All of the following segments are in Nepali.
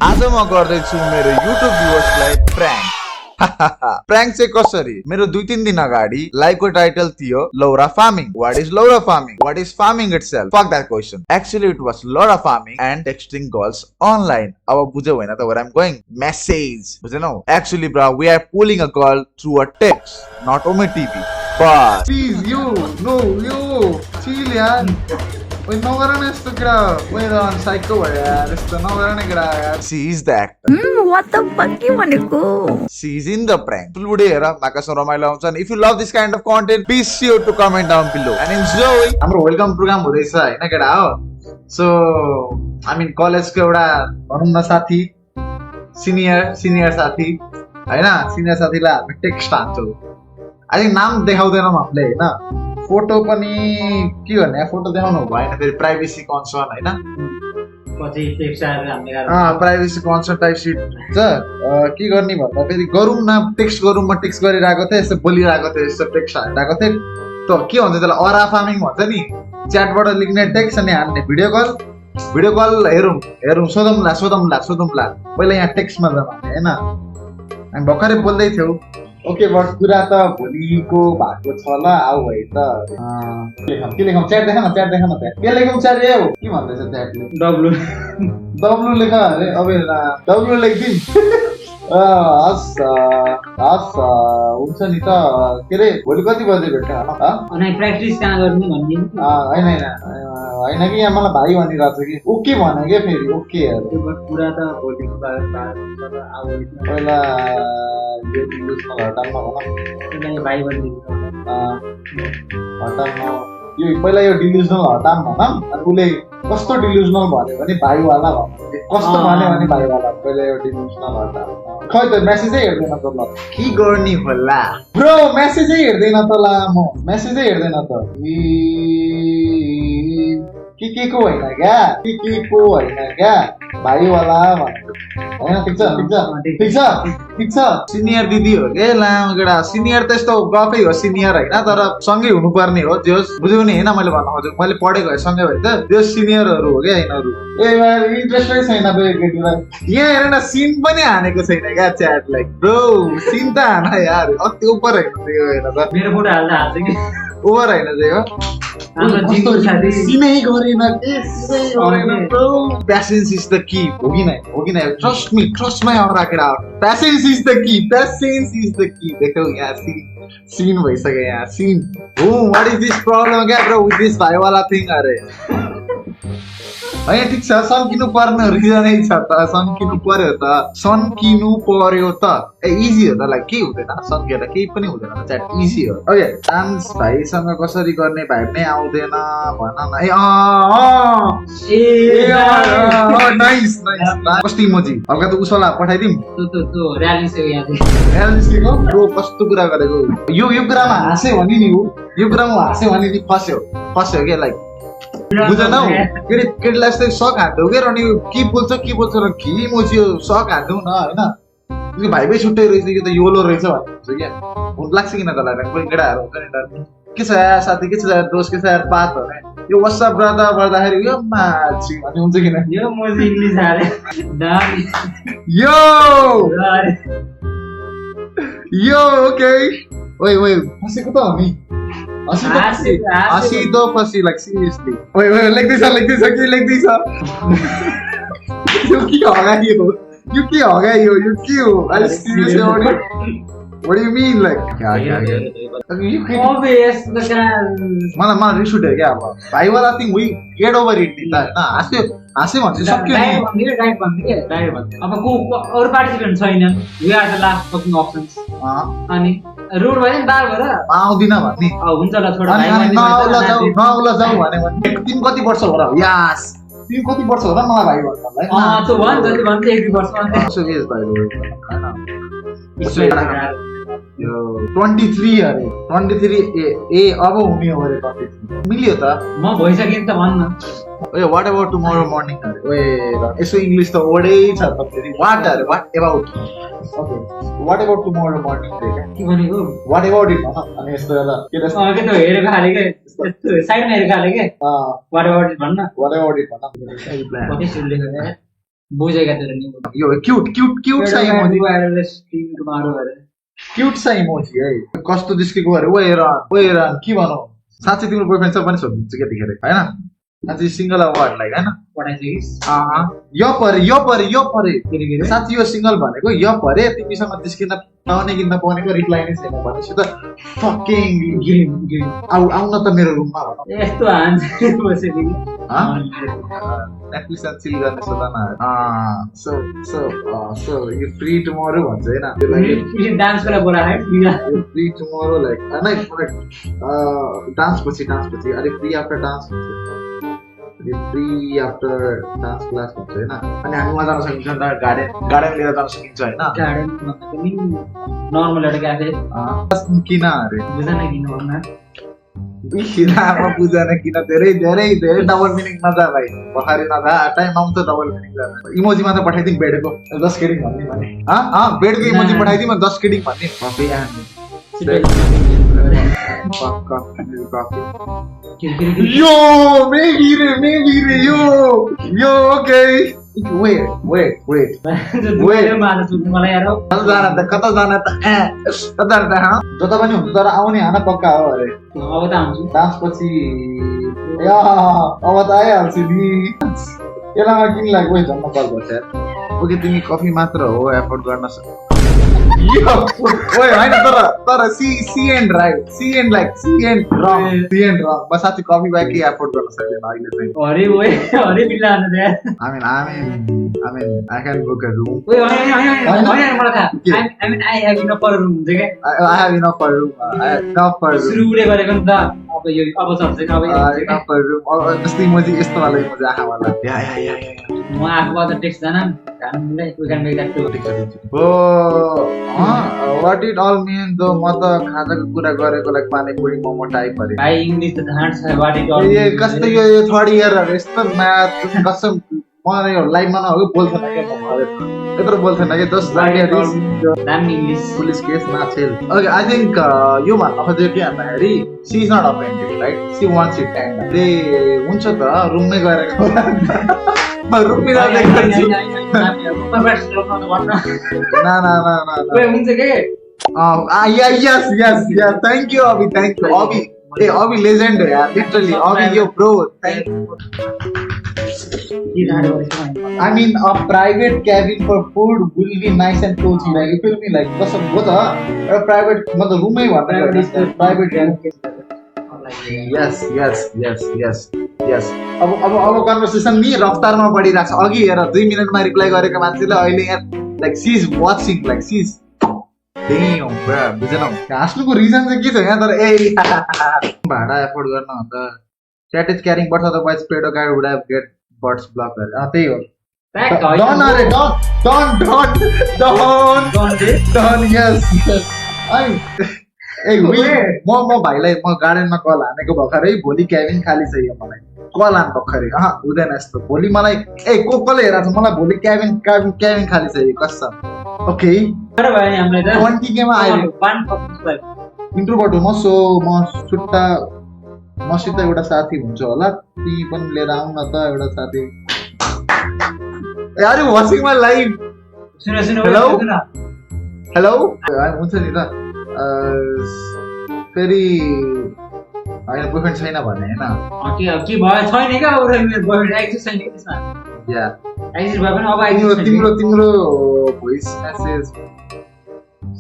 आज म गर्दैछु मेरो युट्युब भ्युअर्सलाई प्र्याङ्क प्र्याङ्क चाहिँ कसरी मेरो 2-3 दिन अगाडि लाइभको टाइटल थियो Laura farming what is Laura farming what is farming itself fuck that question actually it was Laura farming and texting girls online अब बुझ्यौ हैन त where I am going message बुझेनौ actually bro we are pulling a girl through a text not ओमी TV but please you chill yaar Wait, no garana esto kira. Wait, on psycho yaar. Esto no garana kira yaar. She is the actor. What the fuck you wanna go? She is in the prank. Today hera Makasan Ramaila Hamsan. If you love this kind of content, be sure to comment down below and enjoy. हाम्रो welcome program हुँदैछ हैन केटा हो. So I mean college को एउटा भनौं न साथी सिनियर साथी हैन सिनियर साथीलाई हामी टेक्स्ट हान्छौँ. I think नाम देखाउँदैनौँ हामीले हैन. फोटो पनि के गर्ने फोटो देखाउनु भएन फेरि प्राइभेसी कन्सर्न हैन पछि टेक्स्ट आएर हामीले प्राइभेसी कन्सर्न टाइप सिट छ के गर्ने भन्दा फेरि गरौँ न टेक्स्ट गरौँ म टेक्स्ट गरिरहेको थिएँ यसो बोलिरहेको थिएँ यसो टेक्स्ट हालिरहेको थिएँ त के भन्छ त्यसलाई अरा फार्मिङ भन्छ नि च्याटबाट लेख्ने टेक्स्ट अनि हाल्ने भिडियो कल हेरौँ सोधौँला पहिला यहाँ टेक्स्टमा जाउँ हैन हामी भर्खरै बोल्दै थियौ ओके बस कुरा त भोलिको भएको छ ल आऊ है त के लेखौँ च्याट देखा न के लेखौँ च्याट ए हो के भन्दैछ च्याटले डब्लु लेख अरे अब डब्लु लेखिदिउँ हस् हुन्छ नि त के अरे भोलि कति बजे भेट्छ अनि प्र्याक्टिस कहाँ गर्ने भन्ने होइन कि यहाँ मलाई भाइ भनिरहेको छ कि ओके भने क्या फेरि ओके कुरा त भोलिको पहिला यो डिलुजनल हटाउन भन भाइ भन्ने हटाउन यो पहिला यो डिलुजनल हटाउन भन उसले कस्तो डिलुजनल भन्यो भने भाइवाला भन्यो कस्तो भन्यो भने भाइवाला पहिला यो डिलुजनल हटाउन खै त मेसेजै हेर्दैन त ल के गर्ने होला ब्रो मेसेजै हेर्दैन त ल म मेसेजै हेर्दैन त के को होइन क्या भाइवाला भनेको ठिक छ सिनियर दिदी हो के लाम केटा सिनियर त यस्तो गफै हो सिनियर होइन तर सँगै हुनुपर्ने हो जो बुझ्यौ नि होइन मैले भन्न खोजेको मैले पढेको सँगै भयो त त्यो सिनियरहरू हो क्या यिनीहरू ए इन्ट्रेस्टै छैन केटीलाई यहाँ हेर न सिन पनि हानेको छैन क्या च्याटलाई ब्रो सिन त हान यार अति उपर होइन त मेरो फोटो हाल्दा हाल्छ कि ओभर होइन चाहिँ Patience is the key. होगी ना. Trust my और आके रहा. Patience is the key. देखो यार scene भइसक्यो यार scene. Oh, what is this problem क्या bro with this भाइ वाला thing अरे. होइन ठिक छ सन्किनु पर्ने रिजनै छ त सन्किनु पर्यो त इजी हो त के हुँदैन सन्केर केही पनि हुँदैन च्याट इजी हो ओके डान्स भाइसँग कसरी गर्ने भाइ पनि आउँदैन भन न नाइस कस्तो इमोजी हल्का त उसलाई पठाइदिउँ र्यालीको ब्रो कस्तो कुरा गरेको यो कुरामा हाँस्यो भने नि यो कुरामा हाँस्यो भने नि फस्यो क्या लाइक बुझेन हौ केटीलाई यस्तै सक हान्थ्यौ क्या अनि के बोल्छ र के इमोजी सक हान्थ्यौ न होइन भाइ छुट्टै रहेछ यो त योलो रहेछ भन्ने हुन्छ क्या हुन लाग्छ किन तँलाई कोही केटाहरू हुन्छ नि के छ यार साथी के छ यार दोस्त के छ यार बात हो यो व्हाट्सएप गर्दाखेरि यो मान्छे भन्ने हुन्छ किन यो मोजी इंग्लिश हाले यो ओके ओइ फसेको त हो नि हसी तो फसी like seriously wait लेख्दैछ यो के होगा यो के हो I seriously what do you mean like obvious मलाई रिस उठ्यो क्या अब भाइवाला thing we get over it नि त हैन हाँसे भन्छ सक्यो नि डाइरेक्ट भन्थे अब को अरु पार्टिसिपेन्ट छैन we are the last fucking options अनि रुड भयो नि बार भएर आउँदिन भन्ने हुन्छ ल छोड भाइ नौला जाऊ भने तिमी कति वर्ष हो र यास तिमी कति वर्ष हो र मलाई भाइ भन्नलाई त्यो भन्छ जति भन्छ 1 वर्ष भन्थे सो यस भाइ यो 23 अरे 23 ए अब हुने हो अरे 23 मिल्यो त म भइसकेँ त भन्न ओए व्हाट अबाउट टुमोरो मर्निङ अरे ओए यसो इंग्लिश त ओडै छ त फेरि what about okay what about tomorrow morning रे के भनेको व्हाट अबाउट इट भन अनि यस्तो होला के त हेरेको खाले के साइडमा हेरेको खाले के व्हाट अबाउट इट भन्न व्हाट अबाउट इट भन कति सुन्लेको बुझेका थियो नि यो क्युट सा इमोजी मारो अरे क्युट सा इमोजी है कस्तो जिस्केको अरे ओ हेर के भनौ साँच्चै तिम्रो बोयफ्रेन्ड छ पनि सोध्छु केतिखेर हैन साँच्चै सिंगल अवार्ड लाइक हैन पढाइसकिस् यो परे साँच्चै यो सिंगल भनेको यो परे तिमीसँग जिस्किन पाउने कि नपाउनेको रिप्लाई नै छैन भनेपछि त फकिङ आउन त मेरो रुममा भन यस्तो हान्छ बसेको नेटफ्लिक्स एन्ड चिल गर्ने सोधना सो यु फ्री टुमोरो भन्छ हैन डान्स गरेर बोला है फ्री टुमोरो लाइक डान्स पछि अरे free after dance free after dance class भन्छ हैन अनि हामी जान सकिन्छ नि त गार्डन लिएर जान सकिन्छ हैन गार्डन पनि नर्मल एउटा क्याफे किन अरे बुझ्न किन भन्न किन बुझेन किन धेरै डबल मिनिङ नजा भाइ बखारी नजा टाइम आउँछ डबल मिनिङ जान इमोजी मात्र पठाइदिउँ बेडको जस्ट किडिङ भन्ने भने बेडको इमोजी पठाइदिउँ जस्ट किडिङ भन्ने यो maybe yo okay wait मलाई यार कता जान त जता पनि हुन्छ तर आउने हाना पक्का हो अरे अब त आउँछु डान्स पछि अब त आइहाल्छु नि यसलाई किन लाग्यो जम्मा कल गर्छ ओके तिमी कफी मात्र हो एफोर्ड गर्न सक्छ होइन तर she and right she and wrong म साँच्चै कफी बाइक एफोर्ड गर्न सक्दैन अहिले चाहिँ हरे बिल्ला I mean, I can book a room. I have enough for a room. I have enough for a room. Enough for a room. Enough for a room. This emoji is the one Yeah. We can make that too. What it all means though? Mata खाजाको कुरा गरेको लाइक पानीपुरी मोमो टाइप अरे भाइ इंग्लिश त धान छ what it all ये कस्तो यो थर्ड इयर यस्तो म्याथ कसम मलाई यो लाइभमा नहो बोल्थेन के म यत्रो बोल्थेन के जस्ट लाग्यो दाम इंग्लिश पुलिस केस ना चेल ओके आई थिंक यो भन्न खोजेको के भन्दाखेरि she is not offended right she wants it and they हुन्छ त रुममै गएर रुममै जाँदै गर्छु ना हुन्छ के yes thank you Abhi hey Abhi legend है यार literally Abhi yo bro thank you I mean a private cabin for food will be nice and cozy like it will be like कसम हो त एउटा प्राइभेट मतलब रुमै भन्दा प्राइभेट yes अब कन्भर्सेसन नि रफ्तारमा बढिरहेको छ अघि हेर 2 मिनेटमा रिप्लाई गरेको मान्छेले अहिले यहाँ like she is watching like she is damn bro बुझेनौ हाँस्नुको रिजन चाहिँ के छ यहाँ तर ए भाडा एफोर्ड गर्न हो त chat is carrying but otherwise pedo guy would have get butts blocked त्यही हो don't yes म भाइलाई म गार्डनमा कल हानेको भर्खरै भोलि क्याबिन खाली चाहियो मलाई कल हान भर्खरै हुँदैन यस्तो भोलि मलाई कसले हेरेको छ मलाई भोलि क्याबिन खाली चाहियो कसम ओके 20K मा आयो इन्ट्रोभर्ट हो म छुट्टा मसित एउटा साथी हुन्छ होला तिमी पनि लिएर आउन त एउटा साथी यार वाचिङ माइ लाइभ हेलो हुन्छ नि त फेरि होइन बोयफ्रेन्ड छैन भने होइन के भयो छैन क्या बोयफ्रेन्ड एक्सेस छैन त्यसमा या एक्सेस भए पनि अब तिम्रो भोइस मेसेज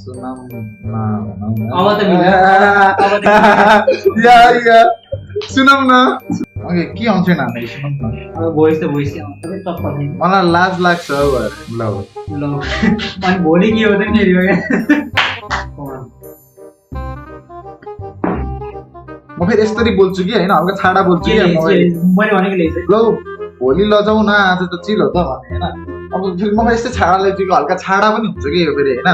सुनाम अब त या सुनाम न ओके के आउँछ न हामी सुनाम न अब भोइस त आउँछ के टप पर्दैन मलाई लाज लाग्छ ल अनि भोलि के हो त नि म फेरि यसरी बोल्छु कि होइन हल्का छाडा बोल्छु कि मैले भनेको लेख्छु ल भोलि लजाउ न आज त चिल हो त भने होइन अब फेरि मलाई यस्तै छाडा लेख्छु कि हल्का छाडा पनि हुन्छ कि यो फेरि होइन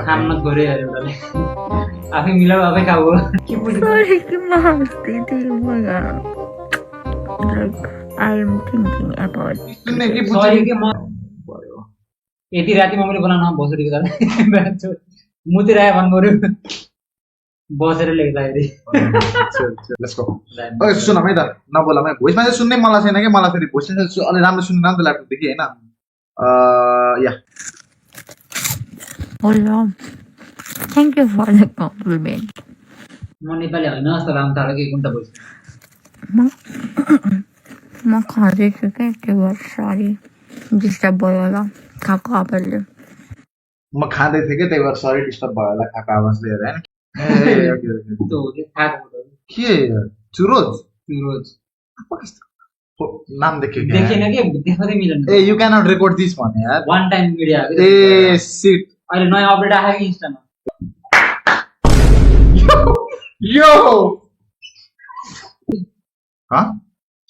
काम मत गरे एउटाले आफै मिलाउ आफै खाऊ के बुझ्नु Sorry कि म हस्दै थिएँ like I am thinking about सुन्ने के सरी के म यति रातिमा मैले बनाउन भोसडीको त मुतिर आयो भन्नु पर्यो बसेर लेख्दाखेरि लेट्स गो ओके सुन है त नबोला है भोइस मेसेज सुन्नै मलाई छैन कि मलाई फेरि भोइस मेसेज अलि राम्रो सुन्नु न त ल्यापटप देखि हैन या Hello. Thank you for the compliment. म नेपाली होइन जस्तो राम्रो थाहा कि कुन त भोइस म खाँदैछु क्या त्यो भएर सरी डिस्टर्ब भयो होला खाएको आवाजले म खाँदै थिएँ कि त्यही भएर सरी डिस्टर्ब भयो होला खाएको आवाज लिएर हैन ए ओके ओके त्यो खाएको के चुरोज रोज नाम देख्यो देखेन कि देखाउँदै मिलेन ए यु क्यानट रेकर्ड दिस भने यार वान टाइम भिडियो ए सिट अहिले नयाँ अपडेट आएको कि इन्स्टामा यो ह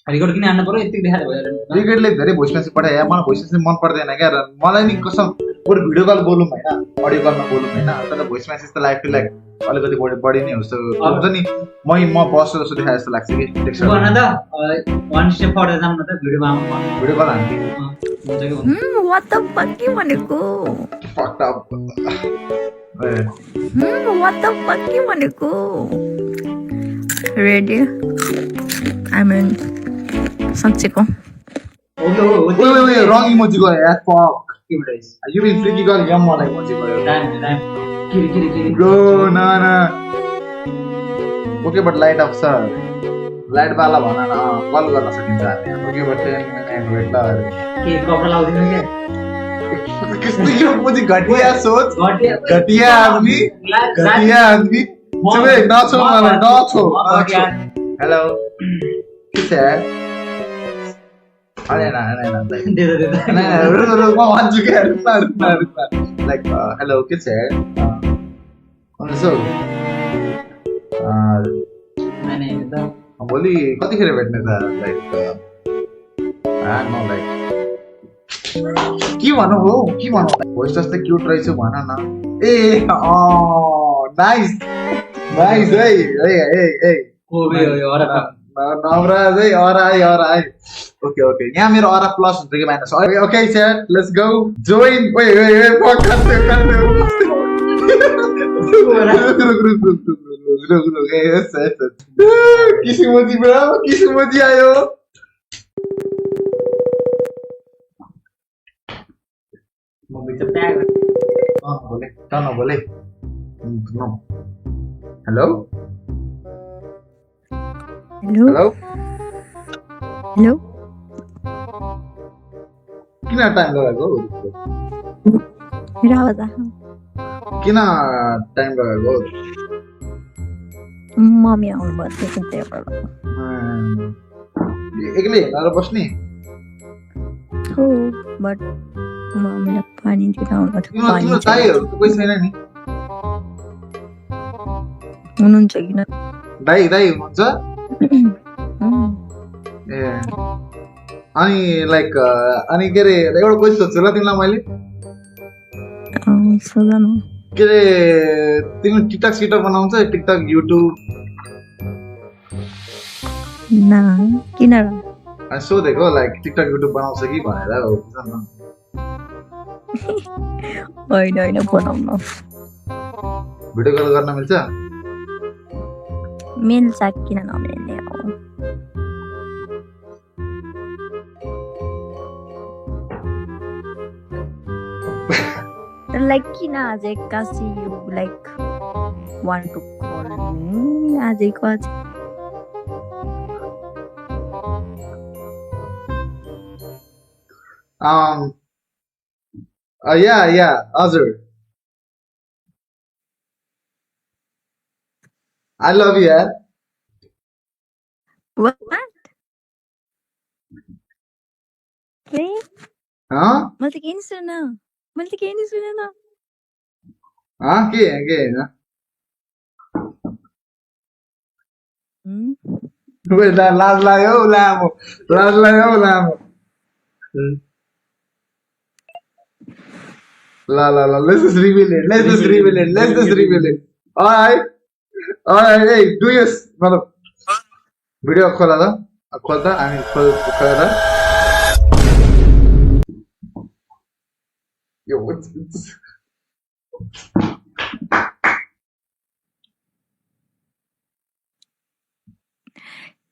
रिकर्ड किन हान्नु पर्यो यति देखाएर भयो विकेटले धेरै भोइस मेसेज पठाए मलाई भोइस मेसेज मन पर्दैन क्या र मलाई नि कसम बरु भिडियो कल बोलौँ होइन अडियो कलमा बोलौँ होइन तर भोइस मेसेज त लाइक लाइक अलिकति बढी नै हुन्छ हुन्छ नि म बस्छु जस्तो देखाए जस्तो लाग्छ कि टेक्स्ट भन त वान स्टेप फर्दर जाऊँ न त भिडियोमा आउनु भिडियो कल हान्थ्यो हुन्छ कि भन्नु what the fuck के भनेको fucked up what the fuck के भनेको रेडी I mean साँच्चैको ओके रङ इमोजी गयो यार फक के video you will freaky girl यम मलाई इमोजी गयो टाइम किरी ब्रो ना okay but light off sir light वाला भन न कल गर्न सकिन्छ हामी ओके बट 10 मिनेट वेट ल के कपडा लाउँदिन के किसने यो मुझे घटिया सोच घटिया घटिया आदमी चुपे नाचो मलाई नाचो हेलो किस है अरे ना दे रुक म भन्छु के रुक लाइक हेलो किस है सो मैंने त भोलि कतिखेर भेट्ने त लाइक नो लाइक के भनौँ हो के भनौँ भोइस जस्तै क्युट रहेछ भन न ए नाइस नाइस है कोबे हो अरे नवराज है अरा ओके ओके यहाँ मेरो अरा प्लस हुन्छ कि minus okay sir let's go join किसिमोजी आयो बोले हेलो हेलो हेलो हेलो किन टाइम लगाएको मेरो आवाज आयो किन टाइम लगाएको मम्मी आउनु भएको थियो त्यही भएर एक्लै हेरेर बस्ने हो बट मम्मीलाई पानी दिन आउनु भएको थियो तिम्रो दाइहरू त कोही छैन नि हुनुहुन्छ किन दाइ हुनुहुन्छ ए अनि लाइक अनि के अरे एउटा क्वेसन सोध्छु ल तिमीलाई मैले सोध न के अरे तिमी टिकटक बनाउँछ टिकटक युट्युब ना किन र अनि सोधेको लाइक टिकटक युट्युब बनाउँछ कि भनेर हो होइन बनाउन भिडियो कल गर्न मिल्छ मिल्छ किन नमिल्ने हो लाइक किन आज एक्कासी like want to call me आजको आज या हजुर I love you यार What? के मैले त केही नि सुनेन के होइन लाज लाग्यो लामो ल let's just reveal it alright hey do you मतलब भिडियो खोला त खोल्दा हामी खोलेर यो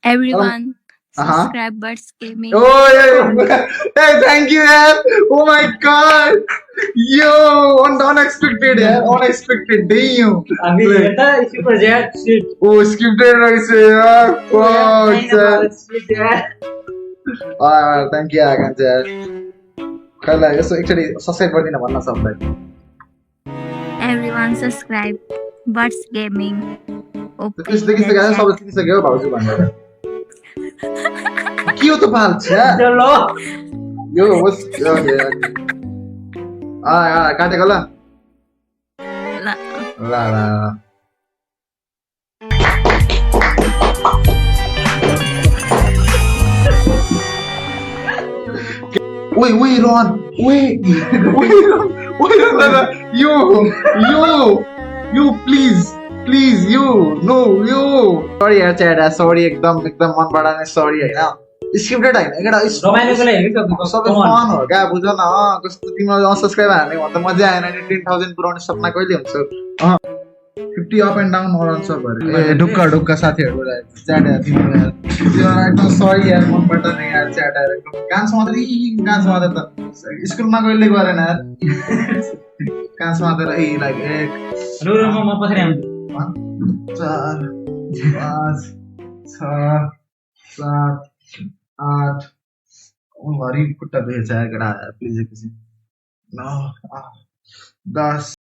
Everyone, Uh-huh. subscribe Birds Gaming. Oh, yeah. Hey, thank you, yaar. Oh my god. Yo, unexpected, yaar. Unexpected. Damn. हामी यता सुपर ज्याट सिट Oh, scripted रहेछ यार. Wow, sir. Thank you, यार, कान्छ यार. खैला यसो एकचोटि सब्स्क्राइब गरिदिन भन्न सबलाई. Everyone, subscribe Birds Gaming. Open त्यसदेखि the गाह्रो chat. सबै चिनिसक्यो भाउजू भनेर. के हो त फाल्छ? चलो यो होस् काटेको ल. La- ल ल. Wait, Ron. Wait, Ron. You, please, you. No, you. Sorry, यार च्याडा. Sorry, एकदम मनबाट नै sorry हैन. स्क्रिप्टेड हैन केटा. रमाइलोको लागि हेरेको छ सबै फन हो क्या बुझ न. कस्तो तिम्रो अनसब्स्क्राइब हार्ने भन्दा मजा आएन नि. 10,000 पुऱ्याउने सपना कहिले हुन्छ? 50 अप एन्ड डाउन अराउन्ड छ भरे. ए ढुक्का साथीहरु च्याडा तिम्रो यार. एकदम सरी यार मनबाट नै यार च्याडा. गान्स मात्रै त स्कुलमा कहिले गरेन यार. गान्स मात्रै लाइक 1 रु म पछाडि आउँछु 4 5 6 7 8 भरि खुट्टा दुखेछ यार केटा. प्लिज एकछिन 9 10